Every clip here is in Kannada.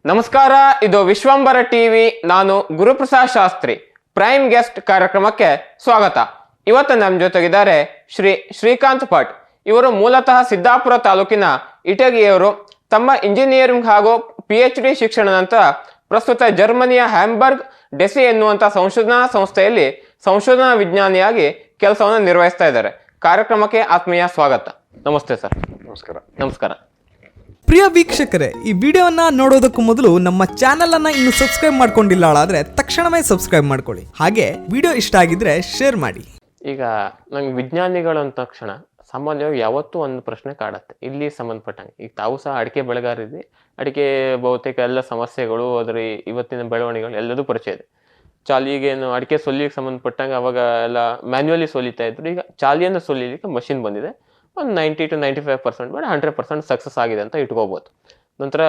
ನಮಸ್ಕಾರ, ಇದು ವಿಶ್ವಂಬರ ಟಿವಿ. ನಾನು ಗುರುಪ್ರಸಾದ್ ಶಾಸ್ತ್ರಿ. ಪ್ರೈಮ್ ಗೆಸ್ಟ್ ಕಾರ್ಯಕ್ರಮಕ್ಕೆ ಸ್ವಾಗತ. ಇವತ್ತು ನಮ್ಮ ಜೊತೆಗಿದ್ದಾರೆ ಶ್ರೀಕಾಂತ್ ಭಟ್. ಇವರು ಮೂಲತಃ ಸಿದ್ದಾಪುರ ತಾಲೂಕಿನ ಇಟಗಿಯವರು. ತಮ್ಮ ಇಂಜಿನಿಯರಿಂಗ್ ಹಾಗೂ PhD ಶಿಕ್ಷಣ ನಂತರ ಪ್ರಸ್ತುತ ಜರ್ಮನಿಯ ಹ್ಯಾಂಬರ್ಗ್ ಡೆಸಿ ಎನ್ನುವಂಥ ಸಂಶೋಧನಾ ಸಂಸ್ಥೆಯಲ್ಲಿ ಸಂಶೋಧನಾ ವಿಜ್ಞಾನಿಯಾಗಿ ಕೆಲಸವನ್ನು ನಿರ್ವಹಿಸ್ತಾ ಇದ್ದಾರೆ. ಕಾರ್ಯಕ್ರಮಕ್ಕೆ ಆತ್ಮೀಯ ಸ್ವಾಗತ. ನಮಸ್ತೆ ಸರ್. ನಮಸ್ಕಾರ. ನಮಸ್ಕಾರ. ಪ್ರಿಯ ವೀಕ್ಷಕರೇ, ಈ ವಿಡಿಯೋನ ನೋಡೋದಕ್ಕೂ ಮೊದಲು ನಮ್ಮ ಚಾನೆಲ್ ಅನ್ನ ಇನ್ನು ಸಬ್ಸ್ಕ್ರೈಬ್ ಮಾಡ್ಕೊಂಡಿಲ್ಲ ಆದ್ರೆ ತಕ್ಷಣವೇ ಸಬ್ಸ್ಕ್ರೈಬ್ ಮಾಡ್ಕೊಳ್ಳಿ. ಹಾಗೆ ವಿಡಿಯೋ ಇಷ್ಟ ಆಗಿದ್ರೆ ಶೇರ್ ಮಾಡಿ. ಈಗ ನಂಗೆ ವಿಜ್ಞಾನಿಗಳು ಅಂದ ತಕ್ಷಣ ಸಾಮಾನ್ಯವಾಗಿ ಯಾವತ್ತೂ ಒಂದು ಪ್ರಶ್ನೆ ಕಾಡತ್ತೆ ಇಲ್ಲಿ ಸಂಬಂಧಪಟ್ಟಂಗೆ. ಈಗ ತಾವು ಸಹ ಅಡಿಕೆ ಬೆಳೆಗಾರಿದ್ವಿ. ಅಡಿಕೆ ಬಹುತೇಕ ಎಲ್ಲ ಸಮಸ್ಯೆಗಳು, ಅದರ ಇವತ್ತಿನ ಬೆಳವಣಿಗೆಗಳು ಎಲ್ಲದೂ ಪರಿಚಯ ಇದೆ. ಚಾಲಿಗೇನು ಅಡಿಕೆ ಸೊಲಿಗೆ ಸಂಬಂಧಪಟ್ಟಂಗೆ ಅವಾಗ ಎಲ್ಲ ಮ್ಯಾನ್ಯುವಲಿ ಸೊಲಿತಾ ಇದ್ರು. ಈಗ ಚಾಲಿಯನ್ನು ಸೊಲಿಲಿಕ್ಕೆ ಮಷಿನ್ ಬಂದಿದೆ. ಒಂದು 90 to 95% ಬೇಡ 100% ಸಕ್ಸಸ್ ಆಗಿದೆ ಅಂತ ಇಟ್ಕೋಬೋದು. ನಂತರ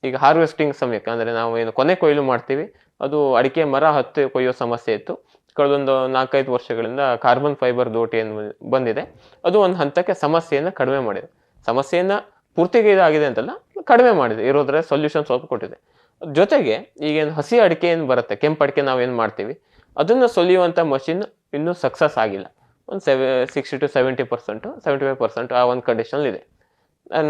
ಈಗ ಹಾರ್ವೆಸ್ಟಿಂಗ್ ಸಮಯಕ್ಕೆ ಅಂದರೆ ನಾವು ಏನು ಕೊನೆ ಕೊಯ್ಲು ಮಾಡ್ತೀವಿ, ಅದು ಅಡಿಕೆ ಮರ ಹತ್ತಿ ಕೊಯ್ಯೋ ಸಮಸ್ಯೆ ಇತ್ತು. ಕಳೆದೊಂದು 4-5 ವರ್ಷಗಳಿಂದ ಕಾರ್ಬನ್ ಫೈಬರ್ ದೋಟಿ ಏನು ಬಂದಿದೆ, ಅದು ಒಂದು ಹಂತಕ್ಕೆ ಸಮಸ್ಯೆಯನ್ನು ಕಡಿಮೆ ಮಾಡಿದೆ. ಸಮಸ್ಯೆಯನ್ನು ಪೂರ್ತಿಗೆ ಇದಾಗಿದೆ ಅಂತಲ್ಲ, ಕಡಿಮೆ ಮಾಡಿದೆ. ಇರೋದ್ರೆ ಸೊಲ್ಯೂಷನ್ ಸ್ವಲ್ಪ ಕೊಟ್ಟಿದೆ. ಜೊತೆಗೆ ಈಗೇನು ಹಸಿ ಅಡಿಕೆ ಏನು ಬರುತ್ತೆ, ಕೆಂಪು ಅಡಿಕೆ ನಾವೇನು ಮಾಡ್ತೀವಿ, ಅದನ್ನು ಸೊಲಿಯುವಂಥ ಮಷಿನ್ ಇನ್ನೂ ಸಕ್ಸಸ್ ಆಗಿಲ್ಲ. ಒಂದು 60 to 70%, 75% ಆ ಒಂದು ಕಂಡೀಷನ್ ಇದೆ.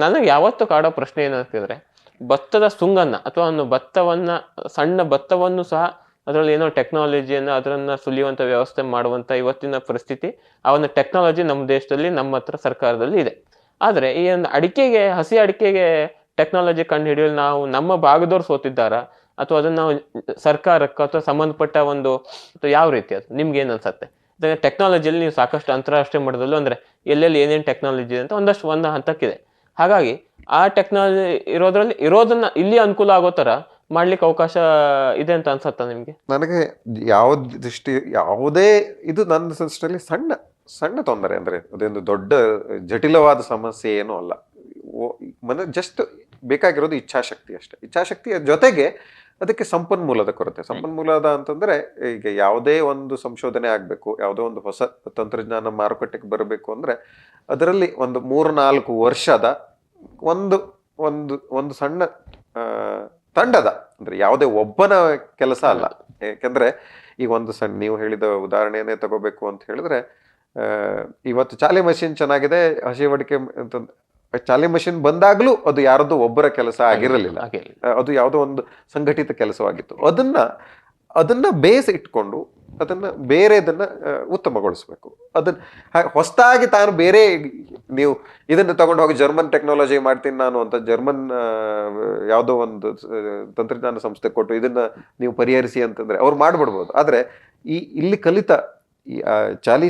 ನನಗೆ ಯಾವತ್ತೂ ಕಾಡೋ ಪ್ರಶ್ನೆ ಏನಂತಿದ್ರೆ, ಭತ್ತದ ಸುಂಗನ್ನು ಅಥವಾ ಒಂದು ಭತ್ತವನ್ನು, ಸಣ್ಣ ಭತ್ತವನ್ನು ಸಹ ಅದರಲ್ಲಿ ಏನೋ ಟೆಕ್ನಾಲಜಿಯನ್ನು ಅದನ್ನು ಸುಲಿಯುವಂಥ ವ್ಯವಸ್ಥೆ ಮಾಡುವಂಥ ಇವತ್ತಿನ ಪರಿಸ್ಥಿತಿ, ಆ ಒಂದು ಟೆಕ್ನಾಲಜಿ ನಮ್ಮ ದೇಶದಲ್ಲಿ, ನಮ್ಮ ಹತ್ರ ಸರ್ಕಾರದಲ್ಲಿ ಇದೆ. ಆದರೆ ಈ ಒಂದು ಅಡಿಕೆಗೆ, ಹಸಿ ಅಡಿಕೆಗೆ ಟೆಕ್ನಾಲಜಿ ಕಂಡು ಹಿಡಿಯಲು ನಾವು ನಮ್ಮ ಭಾಗದವ್ರು ಸೋತಿದ್ದಾರಾ, ಅಥವಾ ಅದನ್ನು ನಾವು ಸರ್ಕಾರಕ್ಕೆ ಅಥವಾ ಸಂಬಂಧಪಟ್ಟ ಒಂದು ಯಾವ ರೀತಿ ಅದು ನಿಮ್ಗೆ ಏನು ಅನ್ಸುತ್ತೆ? ಟೆಕ್ನಾಲಜಿಯಲ್ಲಿ ನೀವು ಸಾಕಷ್ಟು ಅಂತಾರಾಷ್ಟ್ರೀಯ ಮಟ್ಟದಲ್ಲೂ ಅಂದರೆ ಎಲ್ಲೆಲ್ಲಿ ಏನೇನು ಟೆಕ್ನಾಲಜಿ ಇದೆ ಅಂತ ಒಂದು ಹಂತಕ್ಕಿದೆ. ಹಾಗಾಗಿ ಆ ಟೆಕ್ನಾಲಜಿ ಇರೋದನ್ನ ಇಲ್ಲಿ ಅನುಕೂಲ ಆಗೋ ಥರ ಮಾಡ್ಲಿಕ್ಕೆ ಅವಕಾಶ ಇದೆ ಅಂತ ಅನ್ಸತ್ತಾ ನಿಮಗೆ? ನನಗೆ ಯಾವುದೇ ಇದು ನನ್ನ ದೃಷ್ಟಿಯಲ್ಲಿ ಸಣ್ಣ ಸಣ್ಣ ತೊಂದರೆ, ಅಂದರೆ ಅದೊಂದು ದೊಡ್ಡ ಜಟಿಲವಾದ ಸಮಸ್ಯೆ ಏನೂ ಅಲ್ಲ. ಜಸ್ಟ್ ಬೇಕಾಗಿರೋದು ಇಚ್ಛಾಶಕ್ತಿ ಅಷ್ಟೇ. ಇಚ್ಛಾಶಕ್ತಿಯ ಜೊತೆಗೆ ಅದಕ್ಕೆ ಸಂಪನ್ಮೂಲದ ಕೊರತೆ. ಸಂಪನ್ಮೂಲದ ಅಂತಂದ್ರೆ, ಈಗ ಯಾವುದೇ ಒಂದು ಸಂಶೋಧನೆ ಆಗಬೇಕು, ಯಾವುದೋ ಒಂದು ಹೊಸ ತಂತ್ರಜ್ಞಾನ ಮಾರುಕಟ್ಟೆಗೆ ಬರಬೇಕು ಅಂದ್ರೆ ಅದರಲ್ಲಿ ಒಂದು 3-4 ವರ್ಷದ ಒಂದು ಒಂದು ಒಂದು ಸಣ್ಣ ತಂಡದ, ಅಂದ್ರೆ ಯಾವುದೇ ಒಬ್ಬನ ಕೆಲಸ ಅಲ್ಲ. ಯಾಕೆಂದ್ರೆ ಈಗ ಒಂದು ಸಣ್ಣ, ನೀವು ಹೇಳಿದ ಉದಾಹರಣೆಯನ್ನೇ ತಗೋಬೇಕು ಅಂತ ಹೇಳಿದ್ರೆ, ಇವತ್ತು ಚಾಲಿ ಮಷಿನ್ ಚೆನ್ನಾಗಿದೆ, ಹಸಿ ಅಡಿಕೆ ಚಾಲಿ ಮಷಿನ್ ಬಂದಾಗ್ಲೂ ಅದು ಯಾರದ್ದು ಒಬ್ಬರ ಕೆಲಸ ಆಗಿರಲಿಲ್ಲ, ಅದು ಯಾವುದೋ ಒಂದು ಸಂಘಟಿತ ಕೆಲಸವಾಗಿತ್ತು. ಅದನ್ನ ಬೇಸ್ ಇಟ್ಕೊಂಡು ಅದನ್ನ ಬೇರೆದನ್ನ ಉತ್ತಮಗೊಳಿಸ್ಬೇಕು. ಅದನ್ನ ಹೊಸದಾಗಿ ತಾನು ಬೇರೆ, ನೀವು ಇದನ್ನ ತಗೊಂಡು ಹೋಗಿ ಜರ್ಮನ್ ಟೆಕ್ನಾಲಜಿ ಮಾಡ್ತೀನಿ ನಾನು ಅಂತ ಜರ್ಮನ್ ಯಾವುದೋ ಒಂದು ತಂತ್ರಜ್ಞಾನ ಸಂಸ್ಥೆ ಕೊಟ್ಟು ಇದನ್ನ ನೀವು ಪರಿಹರಿಸಿ ಅಂತಂದ್ರೆ ಅವ್ರು ಮಾಡ್ಬಿಡ್ಬೋದು. ಆದ್ರೆ ಇಲ್ಲಿ ಕಲಿತ ಚಾಲಿ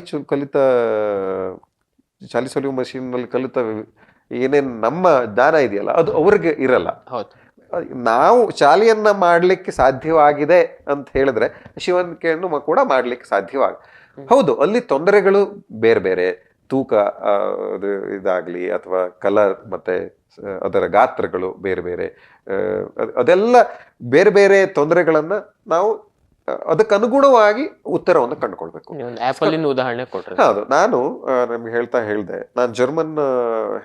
ಸೊಲಿಯೋ ಮಷೀನ್ ನಲ್ಲಿ ಕಲಿತ ಏನೇನು ನಮ್ಮ ಜ್ಞಾನ ಇದೆಯಲ್ಲ, ಅದು ಅವ್ರಿಗೆ ಇರಲ್ಲ. ನಾವು ಚಾಲಿಯನ್ನ ಮಾಡ್ಲಿಕ್ಕೆ ಸಾಧ್ಯವಾಗಿದೆ ಅಂತ ಹೇಳಿದ್ರೆ ಶಿವನಿಕೆಯನ್ನು ಕೂಡ ಮಾಡ್ಲಿಕ್ಕೆ ಹೌದು, ಅಲ್ಲಿ ತೊಂದರೆಗಳು ಬೇರೆ ಬೇರೆ, ತೂಕ ಇದಾಗ್ಲಿ ಅಥವಾ ಕಲರ್ ಮತ್ತೆ ಅದರ ಗಾತ್ರಗಳು ಬೇರೆ ಬೇರೆ, ಅದೆಲ್ಲ ಬೇರೆ ಬೇರೆ ತೊಂದರೆಗಳನ್ನ ನಾವು ಅದಕ್ಕೆ ಅನುಗುಣವಾಗಿ ಉತ್ತರವನ್ನು ಕಂಡುಕೊಳ್ಬೇಕು. ಉದಾಹರಣೆ ಕೊಟ್ಟರೆ, ಹೌದು, ನಾನು ನಮ್ಗೆ ಹೇಳಿದೆ, ನಾನು ಜರ್ಮನ್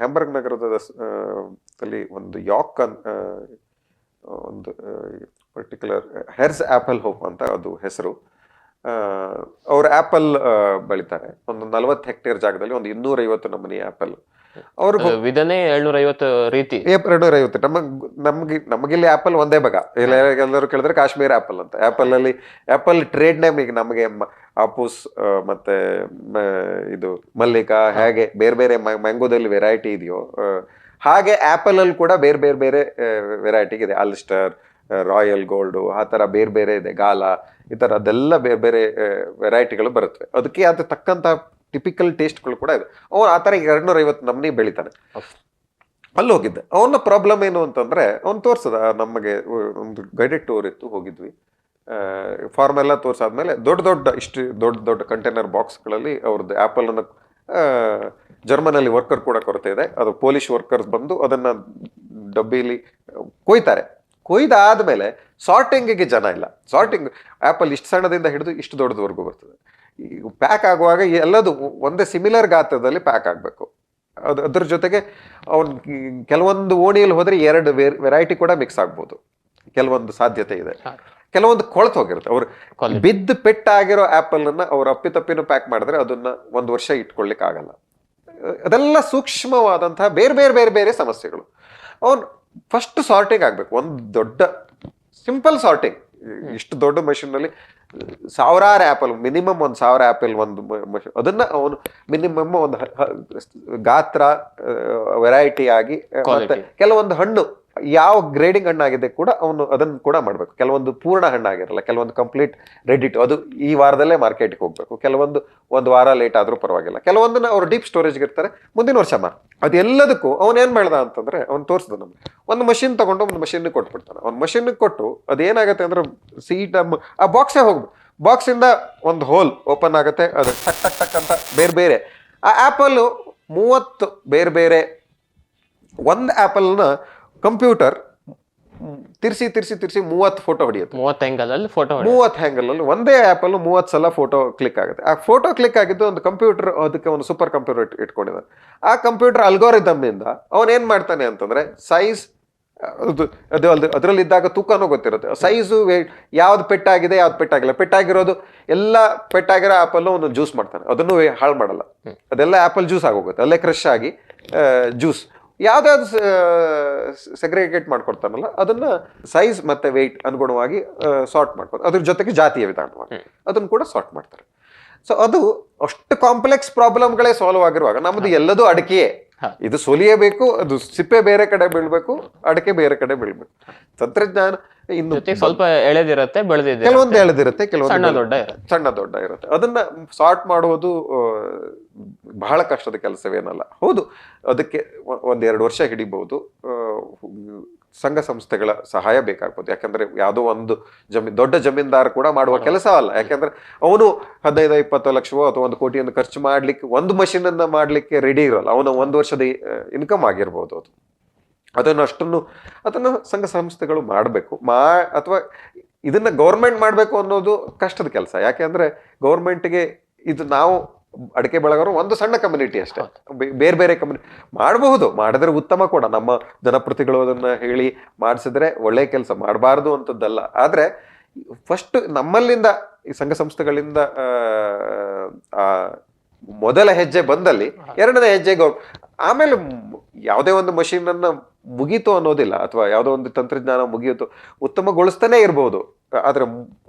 ಹ್ಯಾಂಬರ್ಗ್ ನಗರದಲ್ಲಿ ಒಂದು ಯಾಕ್ ಒಂದು ಪರ್ಟಿಕ್ಯುಲರ್ ಹೆರ್ಸ್ ಆಪಲ್ ಹೋಪ್ ಅಂತ ಅದು ಹೆಸರು. ಅವ್ರ ಆಪಲ್ ಬೆಳಿತಾರೆ. ಒಂದು 40 ಹೆಕ್ಟೇರ್ ಜಾಗದಲ್ಲಿ ಒಂದು 250 ನಮೂನಿ ಆಪಲ್. ಅವ್ರಿಗೆ 750 ರೀತಿ 250. ನಮಗಿಲ್ಲಿ ಆಪಲ್ ಒಂದೇ ಭಾಗ. ಎಲ್ಲರೂ ಕೇಳಿದ್ರೆ ಕಾಶ್ಮೀರ್ ಆಪಲ್ ಅಂತ. ಆಪಲ್ ಟ್ರೇಡ್ ನೇಮ್ ಈಗ ನಮಗೆ ಆಪೂಸ್ ಮತ್ತೆ ಇದು ಮಲ್ಲಿಕಾ, ಹೇಗೆ ಬೇರೆ ಬೇರೆ ಮ್ಯಾಂಗೋದಲ್ಲಿ ವೆರೈಟಿ ಇದೆಯೋ ಹಾಗೆ ಆಪಲ್ ಅಲ್ಲಿ ಕೂಡ ಬೇರೆ ಬೇರೆ ಬೇರೆ ವೆರೈಟಿ ಇದೆ. ಆಲ್ಸ್ಟರ್, ರಾಯಲ್ ಗೋಲ್ಡು, ಆ ತರ ಬೇರೆ ಬೇರೆ ಇದೆ, ಗಾಲಾ, ಈ ತರ ಅದೆಲ್ಲ ಬೇರೆ ಬೇರೆ ವೆರೈಟಿಗಳು ಬರುತ್ತವೆ. ಅದಕ್ಕೆ ಅದು ತಕ್ಕಂತ ಟಿಪಿಕಲ್ ಟೇಸ್ಟ್ಗಳು ಕೂಡ ಇದೆ. ಅವನು ಆ ತರ 250 ನಮೂನಿ ಬೆಳಿತಾನೆ. ಅಲ್ಲಿ ಹೋಗಿದ್ದೆ. ಅವನ ಪ್ರಾಬ್ಲಮ್ ಏನು ಅಂತಂದ್ರೆ, ಅವ್ನು ತೋರ್ಸದ, ನಮಗೆ ಒಂದು ಗೈಡೆಡ್ ಟೂರ್ ಇತ್ತು, ಹೋಗಿದ್ವಿ. ಫಾರ್ಮ್ ಎಲ್ಲ ತೋರ್ಸಾದ್ಮೇಲೆ ಇಷ್ಟು ದೊಡ್ಡ ಕಂಟೈನರ್ ಬಾಕ್ಸ್ಗಳಲ್ಲಿ ಅವ್ರದ್ದು ಆಪಲ್ ಅನ್ನು, ಜರ್ಮನಲ್ಲಿ ವರ್ಕರ್ ಕೂಡ ಕೊರತೆ ಇದೆ, ಅದು ಪೋಲಿಷ್ ವರ್ಕರ್ಸ್ ಬಂದು ಅದನ್ನ ಡಬ್ಬಿಲಿ ಕೊಯ್ತಾರೆ. ಕೊಯ್ದಾದ್ಮೇಲೆ ಸಾರ್ಟಿಂಗಿಗೆ ಜನ ಇಲ್ಲ. ಸಾರ್ಟಿಂಗ್ ಆಪಲ್ ಇಷ್ಟು ಸಣ್ಣದಿಂದ ಹಿಡಿದು ಇಷ್ಟು ದೊಡ್ಡದವರೆಗೂ ಬರ್ತದೆ. ಈಗ ಪ್ಯಾಕ್ ಆಗುವಾಗ ಎಲ್ಲದು ಒಂದೇ ಸಿಮಿಲರ್ ಗಾತ್ರದಲ್ಲಿ ಪ್ಯಾಕ್ ಆಗಬೇಕು. ಅದ್ರ ಜೊತೆಗೆ ಕೆಲವೊಂದು ಓಣಿಯಲ್ಲಿ ಹೋದ್ರೆ 2 ವೆರೈಟಿ ಕೂಡ ಮಿಕ್ಸ್ ಆಗ್ಬೋದು. ಕೆಲವೊಂದು ಸಾಧ್ಯತೆ ಇದೆ. ಹಾ. ಕೆಲವೊಂದು ಕೊಳತು ಹೋಗಿರುತ್ತೆ. ಅವ್ರು Quality. ಬಿದ್ದು ಪೆಟ್ಟಾಗಿರೋ ಆಪಲ್ ಅನ್ನ ಅವ್ರು ಅಪ್ಪಿತಪ್ಪಿನೂ ಪ್ಯಾಕ್ ಮಾಡಿದ್ರೆ ಅದನ್ನ 1 ವರ್ಷ ಇಟ್ಕೊಳ್ಳಿಕ್ ಆಗಲ್ಲ. ಅದೆಲ್ಲ ಸೂಕ್ಷ್ಮವಾದಂತಹ ಬೇರೆ ಬೇರೆ ಬೇರೆ ಬೇರೆ ಸಮಸ್ಯೆಗಳು. ಅವನು ಫಸ್ಟ್ ಸಾರ್ಟಿಂಗ್ ಆಗ್ಬೇಕು. ಒಂದು ದೊಡ್ಡ ಸಿಂಪಲ್ ಸಾರ್ಟಿಂಗ್. ಇಷ್ಟು ದೊಡ್ಡ ಮಷಿನ್ ನಲ್ಲಿ ಸಾವಿರಾರು ಆಪಲ್, ಮಿನಿಮಮ್ 1000 ಆಪಲ್ ಒಂದು ಮಷಿನ್, ಅದನ್ನ ಅವನು ಮಿನಿಮಮ್ ಒಂದು ಗಾತ್ರ, ವೆರೈಟಿ ಆಗಿ, ಮತ್ತೆ ಕೆಲವೊಂದು ಹಣ್ಣು ಯಾವ ಗ್ರೇಡಿಂಗ್ ಹಣ್ಣಾಗಿದೆ ಕೂಡ ಅವನು ಅದನ್ನು ಕೂಡ ಮಾಡ್ಬೇಕು. ಕೆಲವೊಂದು ಪೂರ್ಣ ಹಣ್ಣಾಗಿರಲ್ಲ, ಕೆಲವೊಂದು ಕಂಪ್ಲೀಟ್ ರೆಡಿಟ್, ಅದು ಈ ವಾರದಲ್ಲೇ ಮಾರ್ಕೆಟ್ಗೆ ಹೋಗ್ಬೇಕು. ಕೆಲವೊಂದು 1 ವಾರ ಲೇಟ್ ಆದ್ರೂ ಪರವಾಗಿಲ್ಲ. ಕೆಲವೊಂದನ್ನ ಅವ್ರು ಡೀಪ್ ಸ್ಟೋರೇಜ್ಗೆ ಇರ್ತಾರೆ, ಮುಂದಿನ ವರ್ಷ ಅದೆಲ್ಲದಕ್ಕೂ ಅವನೇನ್ ಮಾಡ್ದ ಅಂತಂದ್ರೆ ಅವ್ನು ತೋರಿಸ್ದ ನಮ್ಗೆ. ಒಂದು ಮಷಿನ್ ತಗೊಂಡು ಒಂದು ಮಷಿನ್ ಕೊಟ್ಬಿಡ್ತಾನೆ. ಒಂದು ಮಷಿನ್ ಕೊಟ್ಟು ಅದೇನಾಗತ್ತೆ ಅಂದ್ರೆ ಸೀಟ್ ಆ ಬಾಕ್ಸೇ ಹೋಗ್ಬೇಕು. ಬಾಕ್ಸ್ ಇಂದ ಒಂದು ಹೋಲ್ ಓಪನ್ ಆಗತ್ತೆ, ಅದು ಟಕ್ ಟಕ್ ಟಕ್ ಅಂತ ಬೇರೆ ಬೇರೆ ಆ ಆಪಲ್ 30 ಬೇರೆ ಬೇರೆ. ಒಂದು ಆಪಲ್ನ ಕಂಪ್ಯೂಟರ್ ತಿರ್ಸಿ 30 ಫೋಟೋ ಹೊಡಿಯುತ್ತೆ. 30 ಆಂಗಲ್ ಅಲ್ಲಿ ಫೋಟೋ 30 ಆಂಗಲ್ ಅಲ್ಲಿ ಒಂದೇ ಆಪಲ್ 30 ಸಲ ಫೋಟೋ ಕ್ಲಿಕ್ ಆಗುತ್ತೆ. ಆ ಫೋಟೋ ಕ್ಲಿಕ್ ಆಗಿದ್ದು ಒಂದು ಕಂಪ್ಯೂಟರ್, ಅದಕ್ಕೆ ಒಂದು ಸೂಪರ್ ಕಂಪ್ಯೂಟರ್ ಇಟ್ಕೊಂಡಿದ್ದಾನೆ. ಆ ಕಂಪ್ಯೂಟರ್ ಅಲ್ಗೋರಿದಮ್ ನಿಂದ ಅವನ್ ಏನ್ ಮಾಡ್ತಾನೆ ಅಂತಂದ್ರೆ ಸೈಜ್, ಅದು ಅದರಲ್ಲಿ ಇದ್ದಾಗ ತೂಕನೂ ಗೊತ್ತಿರುತ್ತೆ, ಸೈಜು, ವೇಟ್, ಯಾವ್ದು ಪೆಟ್ಟಾಗಿದೆ ಯಾವ್ದು ಪೆಟ್ಟಾಗಿಲ್ಲ. ಪೆಟ್ಟಾಗಿರೋದು ಎಲ್ಲ ಪೆಟ್ಟಾಗಿರೋ ಆಪಲ್ ಅವನು ಜ್ಯೂಸ್ ಮಾಡ್ತಾನೆ, ಅದನ್ನು ಹಾಳು ಮಾಡಲ್ಲ. ಅದೆಲ್ಲ ಆಪಲ್ ಜ್ಯೂಸ್ ಆಗೋಗುತ್ತೆ, ಅಲ್ಲೇ ಕ್ರಶ್ ಆಗಿ ಜ್ಯೂಸ್. ಯಾವ್ದಾದ್ರು ಸೆಗ್ರಿಗೇಟ್ ಮಾಡ್ಕೊಡ್ತಾನಲ್ಲ ಅದನ್ನ ಸೈಜ್ ಮತ್ತೆ ವೆಯ್ಟ್ ಅನುಗುಣವಾಗಿ ಸಾರ್ಟ್ ಮಾಡ್ಕೊಂಡು, ಅದ್ರ ಜೊತೆಗೆ ಜಾತಿಯ ವಿಧಾನವಾಗಿ ಅದನ್ನು ಕೂಡ ಸಾರ್ಟ್ ಮಾಡ್ತಾರೆ. ಸೊ ಅದು ಅಷ್ಟು ಕಾಂಪ್ಲೆಕ್ಸ್ ಪ್ರಾಬ್ಲಮ್ಗಳೇ ಸಾಲ್ವ್ ಆಗಿರುವಾಗ ನಮ್ದು ಎಲ್ಲದೂ ಅಡಿಕೆಯೇ. ಇದು ಸೊಲಿಯಬೇಕು, ಅದು ಸಿಪ್ಪೆ ಬೇರೆ ಕಡೆ ಬೀಳ್ಬೇಕು, ಅಡಿಕೆ ಬೇರೆ ಕಡೆ ಬೀಳ್ಬೇಕು. ತಂತ್ರಜ್ಞಾನ ಇನ್ನು ಸ್ವಲ್ಪ ಎಳೆದಿರುತ್ತೆ, ಬೆಳೆದಿದೆ, ಕೆಲವೊಂದು ಎಳೆದಿರುತ್ತೆ, ಕೆಲವೊಂದು ಸಣ್ಣ ದೊಡ್ಡ ಇರುತ್ತೆ. ಅದನ್ನ ಸಾರ್ಟ್ ಮಾಡುವುದು ಬಹಳ ಕಷ್ಟದ ಕೆಲಸವೇನಲ್ಲ. ಹೌದು, ಅದಕ್ಕೆ 1-2 ವರ್ಷ ಹಿಡಿಬಹುದು. ಸಂಘ ಸಂಸ್ಥೆಗಳ ಸಹಾಯ ಬೇಕಾಗ್ಬೋದು. ಯಾಕಂದ್ರೆ ಯಾವುದೋ ಒಂದು ದೊಡ್ಡ ಜಮೀನ್ದಾರ್ ಕೂಡ ಮಾಡುವ ಕೆಲಸ ಅಲ್ಲ. ಯಾಕಂದ್ರೆ ಅವನು 15-20 ಲಕ್ಷವೋ ಅಥವಾ 1 ಕೋಟಿಯನ್ನು ಖರ್ಚು ಮಾಡ್ಲಿಕ್ಕೆ ಒಂದು ಮಷಿನ್ ಅನ್ನ ಮಾಡ್ಲಿಕ್ಕೆ ರೆಡಿ ಇರಲ್ಲ. ಅವನ 1 ವರ್ಷದ ಇನ್ಕಮ್ ಆಗಿರ್ಬೋದು ಅದು. ಅದನ್ನು ಸಂಘ ಸಂಸ್ಥೆಗಳು ಮಾಡಬೇಕು. ಅಥವಾ ಇದನ್ನ ಗೌರ್ಮೆಂಟ್ ಮಾಡಬೇಕು ಅನ್ನೋದು ಕಷ್ಟದ ಕೆಲಸ. ಯಾಕೆಂದ್ರೆ ಗೌರ್ಮೆಂಟ್ಗೆ ಇದು ನಾವು ಅಡಿಕೆ ಬೆಳೆಗಾರರು ಒಂದು ಸಣ್ಣ ಕಮ್ಯುನಿಟಿ ಅಷ್ಟೇ, ಬೇರೆ ಬೇರೆ ಕಮ್ಯುನಿಟಿ ಮಾಡಬಹುದು, ಮಾಡಿದ್ರೆ ಉತ್ತಮ ಕೂಡ. ನಮ್ಮ ಜನಪ್ರತಿಗಳು ಅದನ್ನ ಹೇಳಿ ಮಾಡಿಸಿದ್ರೆ ಒಳ್ಳೆ ಕೆಲಸ, ಮಾಡಬಾರ್ದು ಅಂತದ್ದಲ್ಲ. ಆದ್ರೆ ಫಸ್ಟ್ ನಮ್ಮಲ್ಲಿಂದ, ಈ ಸಂಘ ಸಂಸ್ಥೆಗಳಿಂದ ಮೊದಲ ಹೆಜ್ಜೆ ಬಂದಲ್ಲಿ 2ನೇ ಹೆಜ್ಜೆಗೆ ಆಮೇಲೆ ಯಾವುದೇ ಒಂದು ಮಷೀನ್ ಅನ್ನ ಮುಗೀತು ಅನ್ನೋದಿಲ್ಲ, ಅಥವಾ ಯಾವುದೋ ಒಂದು ತಂತ್ರಜ್ಞಾನ ಮುಗಿಯಿತು ಉತ್ತಮಗೊಳಿಸ್ತಾನೆ ಇರ್ಬೋದು. ಆದ್ರೆ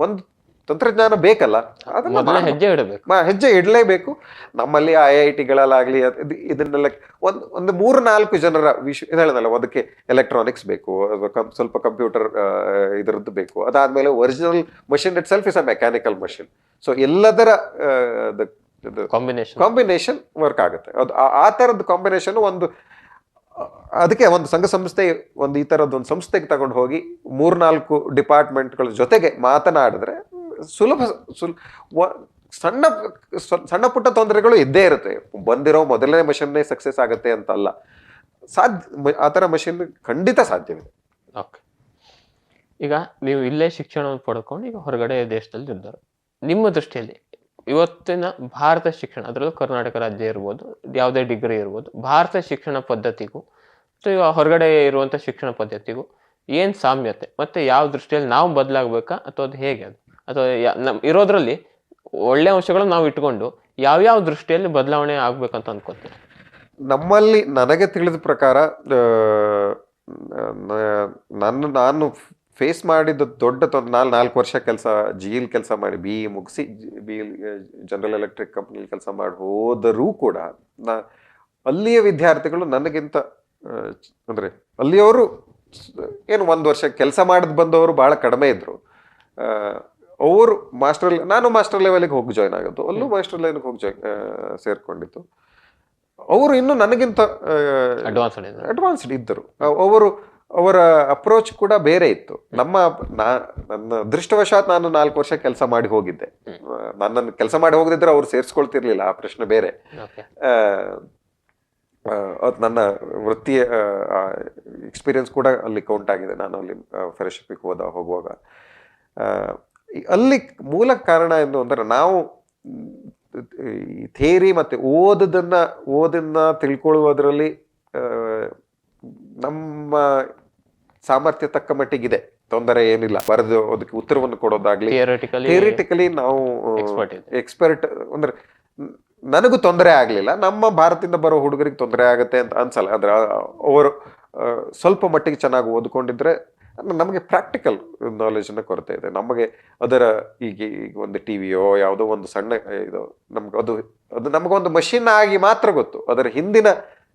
ಒಂದು ತಂತ್ರಜ್ಞಾನ ಬೇಕಲ್ಲ, ಅದನ್ನ ಹೆಜ್ಜೆ ಇಡಲೇಬೇಕು. ನಮ್ಮಲ್ಲಿ IIT-ಗಳಲ್ಲಾಗ್ಲಿ ಇದನ್ನೆಲ್ಲ ಒಂದು 3-4 ಜನರ ಹೇಳಿದಲ್ಲ, ಅದಕ್ಕೆ ಎಲೆಕ್ಟ್ರಾನಿಕ್ಸ್ ಬೇಕು, ಸ್ವಲ್ಪ ಕಂಪ್ಯೂಟರ್ ಇದರದ್ದು ಬೇಕು. ಅದಾದ್ಮೇಲೆ original machine it self is a mechanical machine. So ಎಲ್ಲದರ ಕಾಂಬಿನೇಷನ್ ವರ್ಕ್ ಆಗುತ್ತೆ. ಅದು ಆ ತರದ ಕಾಂಬಿನೇಷನ್ ಅದಕ್ಕೆ ಒಂದು ಸಂಘ ಸಂಸ್ಥೆ ಈ ತರದ್ದು ಒಂದು ಸಂಸ್ಥೆಗೆ ತಗೊಂಡು ಹೋಗಿ 3-4 ಡಿಪಾರ್ಟ್ಮೆಂಟ್ಗಳ ಜೊತೆಗೆ ಮಾತನಾಡಿದ್ರೆ ಸಣ್ಣ ಪುಟ್ಟ ತೊಂದರೆಗಳು ಇದ್ದೇ ಇರುತ್ತೆ. ಬಂದಿರೋ ಮೊದಲನೇ ಮಷಿನ್ನೇ ಸಕ್ಸಸ್ ಆಗುತ್ತೆ ಅಂತ ಅಲ್ಲ, ಆ ಥರ ಮಷಿನ್ ಖಂಡಿತ ಸಾಧ್ಯವಿದೆ. ಓಕೆ, ಈಗ ನೀವು ಇಲ್ಲೇ ಶಿಕ್ಷಣವನ್ನು ಪಡ್ಕೊಂಡು ಈಗ ಹೊರಗಡೆ ದೇಶದಲ್ಲಿ ಇದ್ದಾರೆ. ನಿಮ್ಮ ದೃಷ್ಟಿಯಲ್ಲಿ ಇವತ್ತಿನ ಭಾರತ ಶಿಕ್ಷಣ, ಅದರಲ್ಲೂ ಕರ್ನಾಟಕ ರಾಜ್ಯ ಇರ್ಬೋದು, ಯಾವುದೇ ಡಿಗ್ರಿ ಇರ್ಬೋದು, ಭಾರತ ಶಿಕ್ಷಣ ಪದ್ಧತಿಗೂ ಮತ್ತು ಈಗ ಹೊರಗಡೆ ಇರುವಂಥ ಶಿಕ್ಷಣ ಪದ್ಧತಿಗೂ ಏನು ಸಾಮ್ಯತೆ, ಮತ್ತು ಯಾವ ದೃಷ್ಟಿಯಲ್ಲಿ ನಾವು ಬದಲಾಗಬೇಕಾ ಅಥವಾ ಅದು ಹೇಗೆ, ಅದು ಅಥವಾ ಇರೋದ್ರಲ್ಲಿ ಒಳ್ಳೆ ಅಂಶಗಳನ್ನು ನಾವು ಇಟ್ಕೊಂಡು ಯಾವ್ಯಾವ ದೃಷ್ಟಿಯಲ್ಲಿ ಬದಲಾವಣೆ ಆಗ್ಬೇಕಂತ ಅನ್ಕೋತೀವಿ? ನಮ್ಮಲ್ಲಿ ನನಗೆ ತಿಳಿದ ಪ್ರಕಾರ ನಾನು ಫೇಸ್ ಮಾಡಿದ ದೊಡ್ಡ 4 ವರ್ಷ ಕೆಲಸ, GE ಕೆಲಸ ಮಾಡಿ, BE ಮುಗಿಸಿ BE ಜನರಲ್ ಎಲೆಕ್ಟ್ರಿಕ್ ಕಂಪ್ನಿಲಿ ಕೆಲಸ ಮಾಡಿ ಹೋದರೂ ಕೂಡ ಅಲ್ಲಿಯ ವಿದ್ಯಾರ್ಥಿಗಳು ನನಗಿಂತ ಅಂದ್ರೆ ಅಲ್ಲಿಯವರು ಏನು 1 ವರ್ಷ ಕೆಲಸ ಮಾಡಿದ್ ಬಂದವರು ಬಹಳ ಕಡಿಮೆ ಇದ್ರು. ಅವರು ನಾನು ಮಾಸ್ಟರ್ ಲೆವೆಲ್ಗೆ ಹೋಗಿ ಜಾಯ್ನ್ ಆಗೋದು, ಅಲ್ಲೂ ಮಾಸ್ಟರ್ ಲೆವೆಲ್ಗೆ ಹೋಗಿ ಸೇರ್ಕೊಂಡಿತ್ತು. ಅವರು ಇನ್ನು ನನಗಿಂತ ಅಡ್ವಾನ್ಸ್ಡ್ ಇದ್ದರು. ಅವರ ಅಪ್ರೋಚ್ ಕೂಡ ಬೇರೆ ಇತ್ತು. ನನ್ನ ಅದೃಷ್ಟವಶಾತ್ ನಾನು 4 ವರ್ಷ ಕೆಲಸ ಮಾಡಿ ಹೋಗಿದ್ದೆ. ನನ್ನನ್ನು ಕೆಲಸ ಮಾಡಿ ಹೋಗದಿದ್ರೆ ಅವ್ರು ಸೇರಿಸ್ಕೊಳ್ತಿರ್ಲಿಲ್ಲ, ಆ ಪ್ರಶ್ನೆ ಬೇರೆ. ನನ್ನ ವೃತ್ತಿಯ ಎಕ್ಸ್ಪೀರಿಯನ್ಸ್ ಕೂಡ ಅಲ್ಲಿ ಕೌಂಟ್ ಆಗಿದೆ. ನಾನು ಅಲ್ಲಿ ಫೆಲೋಶಿಪ್ಗೆ ಹೋಗುವಾಗ ಅಲ್ಲಿ ಮೂಲ ಕಾರಣ ಏನು ಅಂದ್ರೆ, ನಾವು ಥಿಯರಿ ಮತ್ತೆ ಓದನ್ನ ತಿಳ್ಕೊಳ್ಳುವುದರಲ್ಲಿ ನಮ್ಮ ಸಾಮರ್ಥ್ಯ ತಕ್ಕ ಮಟ್ಟಿಗಿದೆ. ತೊಂದರೆ ಏನಿಲ್ಲ. ಬರೆದು ಅದಕ್ಕೆ ಉತ್ತರವನ್ನು ಕೊಡೋದಾಗ್ಲಿ, ಥಿಯರಿಟಿಕಲಿ ನಾವು ಎಕ್ಸ್ಪರ್ಟ್ ಅಂದ್ರೆ ನನಗೂ ತೊಂದರೆ ಆಗ್ಲಿಲ್ಲ, ನಮ್ಮ ಭಾರತದಿಂದ ಬರೋ ಹುಡುಗರಿಗೆ ತೊಂದರೆ ಆಗುತ್ತೆ ಅಂತ ಅನ್ಸಲ್ಲ. ಅಂದ್ರೆ ಅವರು ಸ್ವಲ್ಪ ಮಟ್ಟಿಗೆ ಚೆನ್ನಾಗಿ ಓದ್ಕೊಂಡಿದ್ರೆ ನಮಗೆ ಪ್ರಾಕ್ಟಿಕಲ್ ನಾಲೆಜ್ನ ಕೊರತೆ ಇದೆ. ನಮಗೆ ಅದರ ಈಗ ಒಂದು ಟಿವಿಯೋ ಯಾವುದೋ ಒಂದು ಸಣ್ಣ ಇದು ನಮ್ಗೆ ಅದು ನಮಗೊಂದು ಮಷಿನ್ ಆಗಿ ಮಾತ್ರ ಗೊತ್ತು. ಅದರ ಹಿಂದಿನ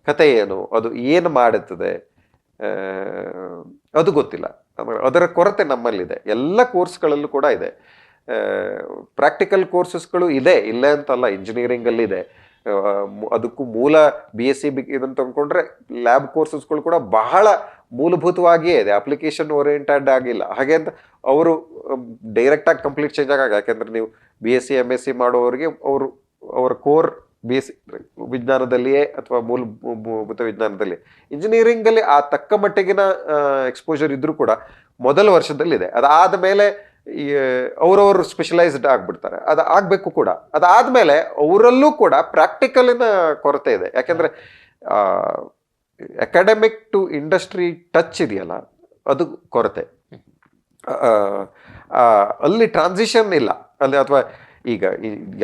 ಕಥೆ ಏನು, ಅದು ಏನು ಮಾಡುತ್ತದೆ ಅದು ಗೊತ್ತಿಲ್ಲ. ಅದರ ಕೊರತೆ ನಮ್ಮಲ್ಲಿದೆ. ಎಲ್ಲ ಕೋರ್ಸ್ಗಳಲ್ಲೂ ಕೂಡ ಇದೆ. ಪ್ರಾಕ್ಟಿಕಲ್ ಕೋರ್ಸಸ್ಗಳು ಇದೆ, ಇಲ್ಲ ಅಂತಲ್ಲ, ಇಂಜಿನಿಯರಿಂಗ್ ಇದೆ. ಅದಕ್ಕೂ ಮೂಲ BSc ಇದನ್ನು ತಗೊಂಡ್ರೆ ಲ್ಯಾಬ್ ಕೋರ್ಸಸ್ಗಳು ಕೂಡ ಬಹಳ ಮೂಲಭೂತವಾಗಿಯೇ ಇದೆ, ಅಪ್ಲಿಕೇಶನ್ ಓರಿಯೆಂಟೆಡ್ ಆಗಿಲ್ಲ. ಹಾಗೆ ಅಂತ ಅವರು ಡೈರೆಕ್ಟ್ ಆಗಿ ಕಂಪ್ಲೀಟ್ ಚೇಂಜ್ ಆಗ, ಯಾಕೆಂದ್ರೆ ನೀವು BSc MSc ಮಾಡೋರಿಗೆ ಅವರ ಕೋರ್ BSc ವಿಜ್ಞಾನದಲ್ಲಿಯೇ ಅಥವಾ ಮೂಲಭೂತ ವಿಜ್ಞಾನದಲ್ಲಿ, ಇಂಜಿನಿಯರಿಂಗ್ ಅಲ್ಲಿ ಆ ತಕ್ಕ ಮಟ್ಟಿಗಿನ ಎಕ್ಸ್ಪೋಜರ್ ಇದ್ರೂ ಕೂಡ ಮೊದಲ ವರ್ಷದಲ್ಲಿದೆ. ಅದಾದ ಮೇಲೆ ಅವರವರು ಸ್ಪೆಷಲೈಸ್ಡ್ ಆಗ್ಬಿಡ್ತಾರೆ. ಅದು ಆಗ್ಬೇಕು ಕೂಡ. ಅದಾದ್ಮೇಲೆ ಅವರಲ್ಲೂ ಕೂಡ ಪ್ರಾಕ್ಟಿಕಲಿನ ಕೊರತೆ ಇದೆ. ಯಾಕೆಂದ್ರೆ ಅಕಾಡೆಮಿಕ್ ಟು ಇಂಡಸ್ಟ್ರಿ ಟಚ್ ಇದೆಯಲ್ಲ, ಅದು ಕೊರತೆ. ಅಲ್ಲಿ ಟ್ರಾನ್ಸಿಷನ್ ಇಲ್ಲ ಅಲ್ಲಿ. ಅಥವಾ ಈಗ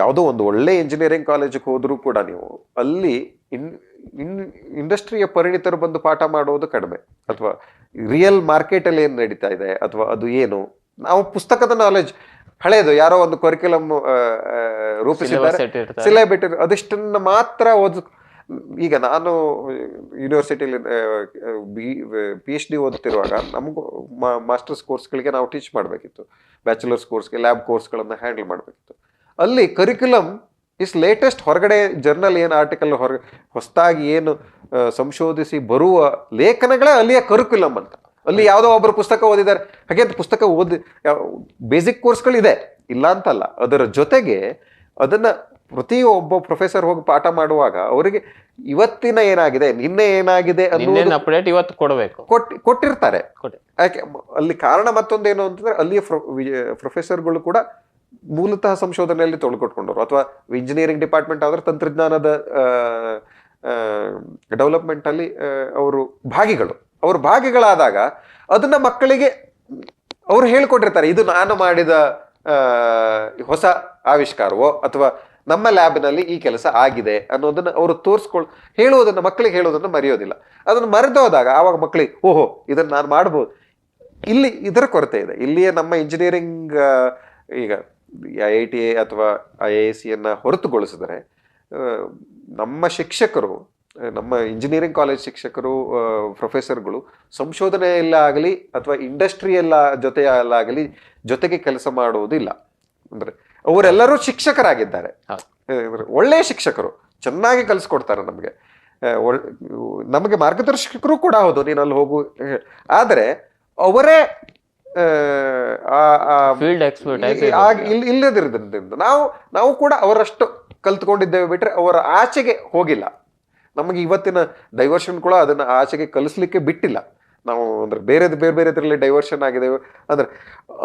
ಯಾವುದೋ ಒಂದು ಒಳ್ಳೆ ಇಂಜಿನಿಯರಿಂಗ್ ಕಾಲೇಜಿಗೆ ಹೋದ್ರೂ ಕೂಡ ನೀವು ಅಲ್ಲಿ ಇಂಡಸ್ಟ್ರಿಯ ಪರಿಣಿತರು ಬಂದು ಪಾಠ ಮಾಡೋದು ಕಡಿಮೆ. ಅಥವಾ ರಿಯಲ್ ಮಾರ್ಕೆಟಲ್ಲಿ ಏನು ನಡೀತಾ ಇದೆ ಅಥವಾ ಅದು ಏನು, ನಾವು ಪುಸ್ತಕದ ನಾಲೆಜ್ ಹಳೇದು ಯಾರೋ ಒಂದು ಕರಿಕ್ಯುಲಮ್ ರೂಪಿಸಿದ್ದಾರೆ, ಸಿಲೆಬಸ್ ಅದಿಷ್ಟನ್ನ ಮಾತ್ರ ಓದ್. ಈಗ ನಾನು ಯೂನಿವರ್ಸಿಟಿಯಲ್ಲಿ PhD ಓದ್ತಿರುವಾಗ ನಮಗೂ ಮಾಸ್ಟರ್ಸ್ ಕೋರ್ಸ್ಗಳಿಗೆ ನಾವು ಟೀಚ್ ಮಾಡಬೇಕಿತ್ತು, ಬ್ಯಾಚುಲರ್ಸ್ ಕೋರ್ಸ್ಗೆ ಲ್ಯಾಬ್ ಕೋರ್ಸ್ಗಳನ್ನು ಹ್ಯಾಂಡಲ್ ಮಾಡಬೇಕಿತ್ತು. ಅಲ್ಲಿ ಕರಿಕ್ಯುಲಮ್ ಇಸ್ ಲೇಟೆಸ್ಟ್, ಹೊರಗಡೆ ಜರ್ನಲ್ ಏನು ಆರ್ಟಿಕಲ್ ಹೊಸದಾಗಿ ಏನು ಸಂಶೋಧಿಸಿ ಬರುವ ಲೇಖನಗಳೇ ಅಲ್ಲಿಯ ಕರಿಕ್ಯುಲಮ್ ಅಂತ. ಅಲ್ಲಿ ಯಾವುದೋ ಒಬ್ಬರು ಪುಸ್ತಕ ಓದಿದ್ದಾರೆ, ಹಾಗೆ ಪುಸ್ತಕ ಬೇಸಿಕ್ ಕೋರ್ಸ್ಗಳಿದೆ, ಇಲ್ಲ ಅಂತಲ್ಲ. ಅದರ ಜೊತೆಗೆ ಅದನ್ನ ಪ್ರತಿಯೊಬ್ಬ ಪ್ರೊಫೆಸರ್ ಹೋಗಿ ಪಾಠ ಮಾಡುವಾಗ ಅವರಿಗೆ ಇವತ್ತಿನ ಏನಾಗಿದೆ, ನಿನ್ನೆ ಏನಾಗಿದೆ ಅಪ್ಡೇಟ್ ಇವತ್ತು ಕೊಡಬೇಕು, ಕೊಟ್ಟಿರ್ತಾರೆ. ಯಾಕೆ ಅಲ್ಲಿ ಕಾರಣ ಮತ್ತೊಂದೇನು ಅಂತಂದ್ರೆ ಅಲ್ಲಿಯ ಪ್ರೊಫೆಸರ್ಗಳು ಕೂಡ ಮೂಲತಃ ಸಂಶೋಧನೆಯಲ್ಲಿ ತೊಳ್ಕೊಟ್ಕೊಂಡವರು. ಅಥವಾ ಇಂಜಿನಿಯರಿಂಗ್ ಡಿಪಾರ್ಟ್ಮೆಂಟ್ ಆದ್ರೆ ತಂತ್ರಜ್ಞಾನದ ಡೆವಲಪ್ಮೆಂಟ್ ಅಲ್ಲಿ ಅವರು ಭಾಗಿಗಳಾದಾಗ ಅದನ್ನ ಮಕ್ಕಳಿಗೆ ಅವರು ಹೇಳ್ಕೊಟ್ಟಿರ್ತಾರೆ. ಇದು ನಾನು ಮಾಡಿದ ಹೊಸ ಆವಿಷ್ಕಾರವೋ ಅಥವಾ ನಮ್ಮ ಲ್ಯಾಬ್ನಲ್ಲಿ ಈ ಕೆಲಸ ಆಗಿದೆ ಅನ್ನೋದನ್ನ ಅವರು ಹೇಳುವುದನ್ನ ಮಕ್ಕಳಿಗೆ ಹೇಳೋದನ್ನ ಮರೆಯೋದಿಲ್ಲ. ಅದನ್ನು ಮರೆದು ಹೋದಾಗ ಆವಾಗ ಮಕ್ಕಳಿಗೆ ಓಹೋ ಇದನ್ನ ನಾನು ಮಾಡ್ಬೋದು. ಇಲ್ಲಿ ಇದರ ಕೊರತೆ ಇದೆ. ಇಲ್ಲಿಯೇ ನಮ್ಮ ಇಂಜಿನಿಯರಿಂಗ್ ಈಗ IIT ಅಥವಾ IISc ಹೊರತುಗೊಳಿಸಿದರೆ ನಮ್ಮ ಶಿಕ್ಷಕರು, ನಮ್ಮ ಇಂಜಿನಿಯರಿಂಗ್ ಕಾಲೇಜ್ ಶಿಕ್ಷಕರು, ಪ್ರೊಫೆಸರ್ಗಳು ಸಂಶೋಧನೆಯಲ್ಲಾಗಲಿ ಅಥವಾ ಇಂಡಸ್ಟ್ರಿಯಲ್ಲ ಜೊತೆಯಲ್ಲಾಗಲಿ ಜೊತೆಗೆ ಕೆಲಸ ಮಾಡುವುದಿಲ್ಲ. ಅಂದ್ರೆ ಅವರೆಲ್ಲರೂ ಶಿಕ್ಷಕರಾಗಿದ್ದಾರೆ, ಒಳ್ಳೆಯ ಶಿಕ್ಷಕರು, ಚೆನ್ನಾಗಿ ಕಲಿಸ್ಕೊಡ್ತಾರೆ ನಮಗೆ ಮಾರ್ಗದರ್ಶಕರು ಕೂಡ ಹೌದು, ನೀನು ಅಲ್ಲಿ ಹೋಗು. ಆದರೆ ಅವರೇ ಇಲ್ಲದಿರೋದ್ರಿಂದ ನಾವು ಕೂಡ ಅವರಷ್ಟು ಕಲ್ತ್ಕೊಂಡಿದ್ದೇವೆ ಬಿಟ್ರೆ ಅವರ ಆಚೆಗೆ ಹೋಗಿಲ್ಲ. ನಮಗೆ ಇವತ್ತಿನ ಡೈವರ್ಷನ್ ಕೂಡ ಅದನ್ನ ಆಚೆಗೆ ಕಲಿಸ್ಲಿಕ್ಕೆ ಬಿಟ್ಟಿಲ್ಲ. ನಾವು ಅಂದ್ರೆ ಬೇರೆದ್ರಲ್ಲಿ ಡೈವರ್ಷನ್ ಆಗಿದ್ದೇವೆ. ಅಂದ್ರೆ